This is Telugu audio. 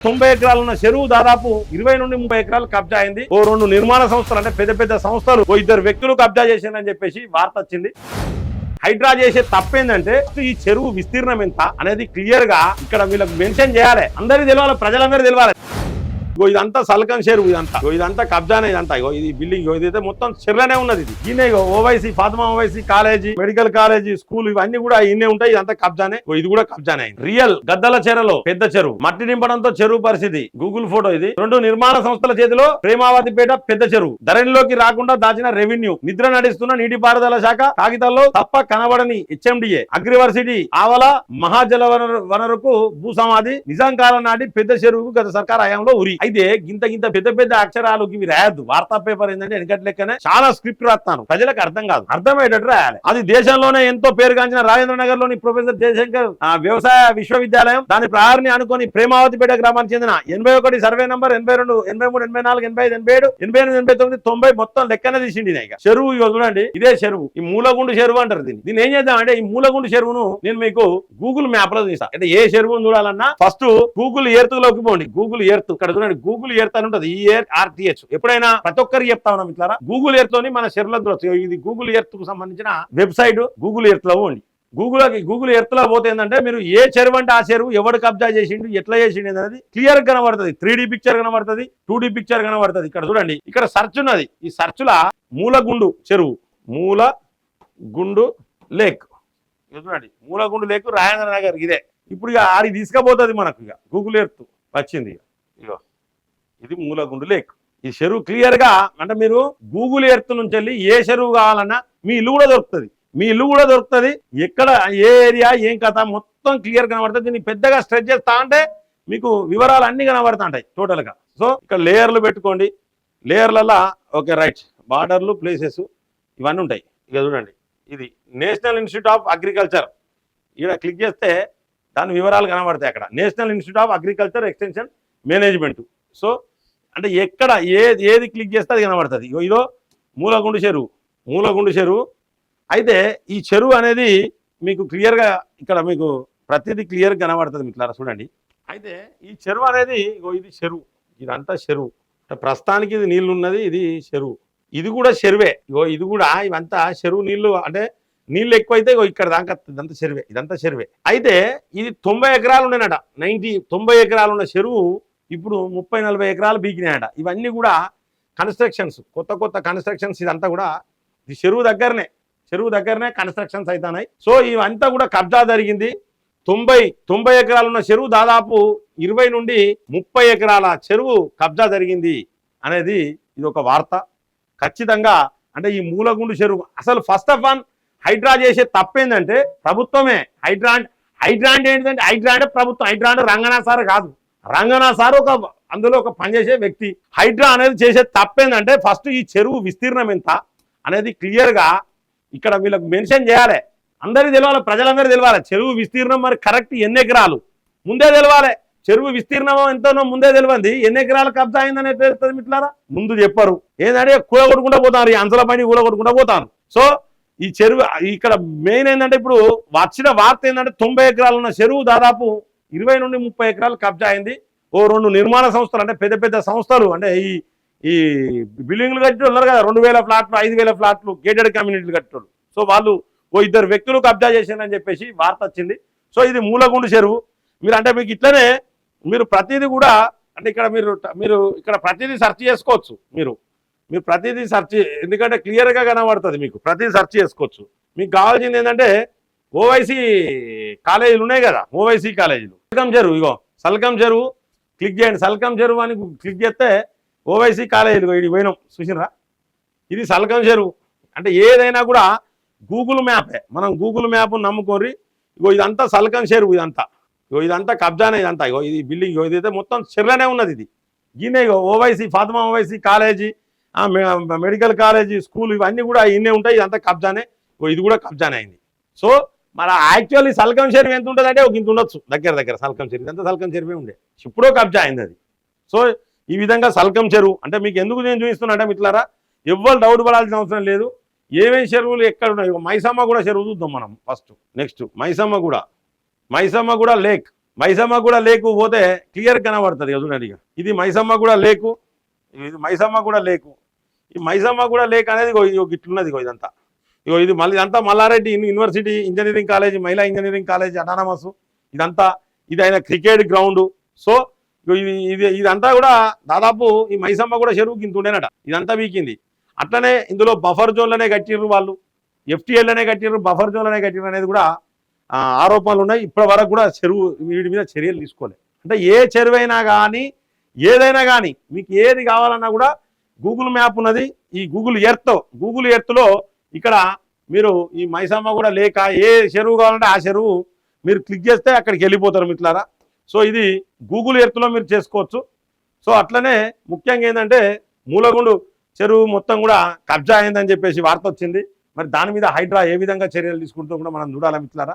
90 ఎకరాలు ఉన్న చెరువు దాదాపు 20 నుండి 30 ఎకరాలు కబ్జా అయింది. ఓ 2 నిర్మాణ సంస్థలు అంటే పెద్ద పెద్ద సంస్థలు ఓ 2 వ్యక్తులు కబ్జా చేశారని చెప్పేసి వార్త వచ్చింది. హైడ్రా చేసే తప్పేందంటే ఈ చెరువు విస్తీర్ణం ఎంత అనేది క్లియర్ గా ఇక్కడ వీళ్ళకి మెన్షన్ చేయాలి, అందరికీ తెలవాలి, ప్రజలందరూ తెలవాలి. ఇదంతా సల్కం చెరువు, ఇదంతా కబ్జానే, ఇదంతా ఇది బిల్డింగ్, ఇదైతే మొత్తం చెరువులోనే ఉన్నది. ఇది ఈయనే Owaisi Fatima Owaisi college, medical college, school ఇవన్నీ కూడా ఇన్నే ఉంటాయి. ఇదంతా కబ్జానే. ఇది కూడా కబ్జానే అయింది. రియల్ గద్దల చెరలో పెద్ద చెరువు మట్టి నింపడంతో చెరువు పరిస్థితి. గూగుల్ ఫోటో ఇది. 2 నిర్మాణ సంస్థల చేతిలో ప్రేమావతిపేట పెద్ద చెరువు. ధరణిలోకి రాకుండా దాచిన రెవెన్యూ. నిద్ర నడిస్తున్న నీటిపారుదల శాఖ. కాగితాల్లో తప్ప కనబడని హెచ్ఎండిఏ. అగ్రివర్సిటీ ఆవల మహాజల వనరుకు భూసమాధి. నిజాం కాలం నాటి పెద్ద చెరువుకు గత సర్కార్ హయాంలో ఉరి. అయితే గింత పెద్ద పెద్ద అక్షరాలు ఇవి రాయద్దు. వార్తా పేపర్ ఏంటంటే వెనకటి లెక్కనే చాలా స్క్రిప్ట్ రాస్తాను, ప్రజలకు అర్థం కాదు, అర్థమయ్యేటట్టు రాయాలి. అది దేశంలోనే ఎంతో పేరుగాంచిన రాజేంద్ర నగర్ లోని ప్రొఫెసర్ జయశంకర్ వ్యవసాయ విశ్వవిద్యాలయం దాని ప్రహారిని అనుకుని ప్రేమావతిపేట గ్రామానికి చెందిన 81 సర్వే నంబర్ 82, 83, 84, 85, 87, 88, 89, 90 మొత్తం లెక్కనే తీసిండి. చెరువు చూడండి, ఇదే చెరువు. ఈ మూలగుండు చెరువు అంటారు దీన్ని ఏం చేద్దామంటే ఈ మూలగుండు చెరువును నేను మీకు గూగుల్ మ్యాప్ లో చూసా. అంటే ఏ చెరువును చూడాలన్నా ఫస్ట్ గూగుల్ ఎర్త్ లోకి పోండి. గూగుల్ ఎర్త్ ఇక్కడ చూడండి, గూగుల్ ఎర్త్ అని ఉంటుంది. ERTH ఎప్పుడైనా ప్రతి ఒక్కరికి చెప్తా ఉన్నాం ఇట్లా. గూగుల్ ఎర్త్ లోని మన చెరువులో ఇది గూగుల్ ఎర్త్ కు సంబంధించిన వెబ్సైట్. గూగుల్ ఎర్త్ లో పోండి. గూగుల్ ఎర్త్ లో పోతే ఏంటంటే మీరు ఏ చెరువు అంటే ఆ చెరువు ఎవడు కబ్జా చేసిండు, ఎట్లా చేసిండు అనేది క్లియర్ కనబడుతుంది. 3D పిక్చర్ కనబడుతుంది, 2D పిక్చర్ కనబడుతుంది. ఇక్కడ చూడండి, ఇక్కడ సర్చ్ ఉన్నది. ఈ సర్చ్ లా మూలగుండు చెరువు, మూలగుండు లేక్ చూడండి, మూలగుండు లేక్ రాజేంద్ర నగర్ ఇదే. ఇప్పుడు ఇక అది తీసుకుపోతుంది మనకు. ఇక గూగుల్ ఎర్త్ వచ్చింది. ఇగో ఇది మూలగుండు లేక్. ఈ చెరువు క్లియర్ గా అంటే మీరు గూగుల్ ఎర్త్ నుంచి వెళ్ళి ఏ చెరువు కావాలన్నా మీ ఇల్లు కూడా దొరుకుతుంది. ఎక్కడ ఏ ఏరియా ఏం కథ మొత్తం క్లియర్ కనబడుతుంది. దీన్ని పెద్దగా స్ట్రెచ్ చేస్తా అంటే మీకు వివరాలు అన్ని కనబడుతూ ఉంటాయి టోటల్ గా. సో ఇక్కడ లేయర్లు పెట్టుకోండి. లేయర్లలో ఓకే రైట్, బార్డర్లు, ప్లేసెస్ ఇవన్నీ ఉంటాయి. ఇక చూడండి, ఇది నేషనల్ ఇన్స్టిట్యూట్ ఆఫ్ అగ్రికల్చర్. ఇక్కడ క్లిక్ చేస్తే దాని వివరాలు కనబడతాయి. అక్కడ national institute of agriculture extension management. So అంటే ఎక్కడ ఏది క్లిక్ చేస్తే అది కనబడుతుంది. ఇదో మూలగుండు చెరువు. అయితే ఈ చెరువు అనేది మీకు క్లియర్గా ఇక్కడ మీకు ప్రతిదీ క్లియర్ కనబడుతుంది. ఇట్లా చూడండి. అయితే ఈ చెరువు అనేది ఇది చెరువు, ఇదంతా చెరువు. ప్రస్తుతానికి ఇది నీళ్ళు ఉన్నది, ఇది చెరువు. ఇది కూడా చెరువే. ఇది కూడా ఇవంతా చెరువు నీళ్లు. అంటే నీళ్ళు ఎక్కువైతే ఇక్కడ దాకా ఇదంతా చెరువే. అయితే ఇది 90 ఎకరాలు ఉన్నాయట. 90 ఎకరాలు ఉన్న చెరువు ఇప్పుడు 30-40 ఎకరాలు బీకినాయట. ఇవన్నీ కూడా కన్స్ట్రక్షన్స్, కొత్త కన్స్ట్రక్షన్స్. ఇదంతా కూడా ఇది చెరువు దగ్గరనే కన్స్ట్రక్షన్స్ అవుతున్నాయి. సో ఇవంతా కూడా కబ్జా జరిగింది. 90 ఎకరాలు ఉన్న చెరువు దాదాపు 20 నుండి 30 ఎకరాల చెరువు కబ్జా జరిగింది అనేది ఇది ఒక వార్త. ఖచ్చితంగా అంటే ఈ మూలగుండు చెరువు అసలు ఫస్ట్ ఆఫ్ ఆల్ హైడ్రా చేసే తప్పేందంటే ప్రభుత్వమే. హైడ్రా ఏంటంటే హైడ్రా అంటే ప్రభుత్వం. హైడ్రా అంటే రంగనాథ్ సార్ కాదు. రంగనాథ్ సార్ అందులో ఒక పనిచేసే వ్యక్తి. హైడ్రా అనేది చేసే తప్పేందంటే ఫస్ట్ ఈ చెరువు విస్తీర్ణం ఎంత అనేది క్లియర్ గా ఇక్కడ వీళ్ళకి మెన్షన్ చేయాలి, అందరికీ తెలవాలి, ప్రజలందరూ తెలవాలి. చెరువు విస్తీర్ణం మరి కరెక్ట్ ఎన్ని ఎకరాలు ముందే తెలవాలి. చెరువు విస్తీర్ణం ఎంతనో ముందే తెలియంది, ఎన్ని ఎకరాలు కబ్జా అయిందని తెలుస్తుంది. మిట్లారా ముందు చెప్పరు. ఏంటంటే కూలగొట్టుకుంటూ పోతారు, ఈ అంచల పైన కూలగొట్టుకుంటూ పోతారు. సో ఈ చెరువు ఇక్కడ మెయిన్ ఏంటంటే ఇప్పుడు వచ్చిన వార్త ఏంటంటే 90 ఎకరాలు ఉన్న చెరువు దాదాపు 20 నుండి 30 ఎకరాలు కబ్జా అయింది. ఓ 2 నిర్మాణ సంస్థలు అంటే పెద్ద పెద్ద సంస్థలు అంటే ఈ బిల్డింగ్లు కట్టి ఉన్నారు కదా, 2000 ఫ్లాట్లు, 5000 ఫ్లాట్లు, గేటెడ్ కమ్యూనిటీలు కట్టారు. సో వాళ్ళు ఓ 2 వ్యక్తులు కబ్జా చేశారని చెప్పేసి వార్త వచ్చింది. సో ఇది మూలగుండు చెరువు. మీరు అంటే మీకు ఇట్లనే మీరు ప్రతిదీ కూడా అంటే ఇక్కడ మీరు ఇక్కడ ప్రతిదీ సెర్చ్ చేసుకోవచ్చు. మీరు ప్రతిదీ సెర్చ్, ఎందుకంటే క్లియర్గా కనబడుతుంది. మీకు ప్రతిదీ సెర్చ్ చేసుకోవచ్చు. మీకు కావాల్సింది ఏంటంటే ఓవైసీ కాలేజీలు ఉన్నాయి కదా, ఓవైసీ కాలేజీలు. సల్కం చెరువు, సల్కం చెరువు క్లిక్ చేయండి. సల్కం చెరువు అని క్లిక్ చేస్తే ఓవైసీ కాలేజీలు ఇది పోయినాం, చూసినరా. ఇది సల్కం చెరువు. అంటే ఏదైనా కూడా గూగుల్ మ్యాపే. మనం గూగుల్ మ్యాప్ నమ్ముకోరి. ఇదంతా సల్కం చెరువు. ఇదంతా కబ్జానే. ఇదంతా ఇది బిల్డింగ్, ఇదైతే మొత్తం చెరువులోనే ఉన్నది. ఇది ఈయనే Owaisi Fatima Owaisi college, medical college, school ఇవన్నీ కూడా ఇన్నే ఉంటాయి. ఇదంతా కబ్జానే. ఇది కూడా కబ్జానే అయింది. సో మన యాక్చువల్లీ సల్కం చెరువు ఎంత ఉంటుంది అంటే ఇంత ఉండొచ్చు దగ్గర సల్కం చెరువు. ఇదంతా సల్కం చెరువే ఉండే, ఇప్పుడో కబ్జా అయింది అది. సో ఈ విధంగా సల్కం చెరువు అంటే మీకు ఎందుకు నేను చూపిస్తున్నా అంటే మిట్లారా, ఎవ్వరు డౌట్ పడాల్సిన అవసరం లేదు. ఏమేమి చెరువులు ఎక్కడ ఉన్నాయి. మైసమ్మ కూడా చెరువు చూద్దాం మనం ఫస్ట్. నెక్స్ట్ మైసమ్మ కూడా లేక్. మైసమ్మ కూడా లేకు పోతే క్లియర్ కనబడుతుంది కదా చూడండి. ఇక ఇది మైసమ్మ కూడా లేకు, ఇది మైసమ్మ కూడా లేకు. ఈ మైసమ్మ కూడా లేక్ అనేది ఇట్లున్నది. ఇదంతా ఇది మళ్ళీ ఇదంతా మల్లారెడ్డి యూనివర్సిటీ ఇంజనీరింగ్ కాలేజ్, మహిళా ఇంజనీరింగ్ కాలేజ్ అటానమస్. ఇదంతా ఇది ఆయన క్రికెట్ గ్రౌండ్. సో ఇదంతా కూడా దాదాపు ఈ మైసమ్మ కూడా చెరువుకి ఇంత ఉండేనట. ఇదంతా వీకింది. అట్లనే ఇందులో బఫర్ జోన్లనే కట్టిర్రు వాళ్ళు, ఎఫ్టీఎల్లోనే కట్టిర్రు, బఫర్ జోన్లనే కట్టిర్రు అనేది కూడా ఆరోపణలు ఉన్నాయి. ఇప్పటి వరకు కూడా చెరువు వీటి మీద చర్యలు తీసుకోలేదు. అంటే ఏ చెరువైనా కానీ ఏదైనా కానీ మీకు ఏది కావాలన్నా కూడా గూగుల్ మ్యాప్ ఉన్నది. ఈ గూగుల్ ఎర్త్లో ఇక్కడ మీరు ఈ మైసమ్మ కూడా లేక ఏ చెరువు కావాలంటే ఆ చెరువు మీరు క్లిక్ చేస్తే అక్కడికి వెళ్ళిపోతారు మిత్రులారా. సో ఇది గూగుల్ ఎర్త్లో మీరు చేసుకోవచ్చు. సో అట్లనే ముఖ్యంగా ఏంటంటే మూలగుండు చెరువు మొత్తం కూడా కబ్జా అయిందని చెప్పేసి వార్త వచ్చింది. మరి దాని మీద హైడ్రా ఏ విధంగా చర్యలు తీసుకుంటూ కూడా మనం చూడాలి మిత్రులారా.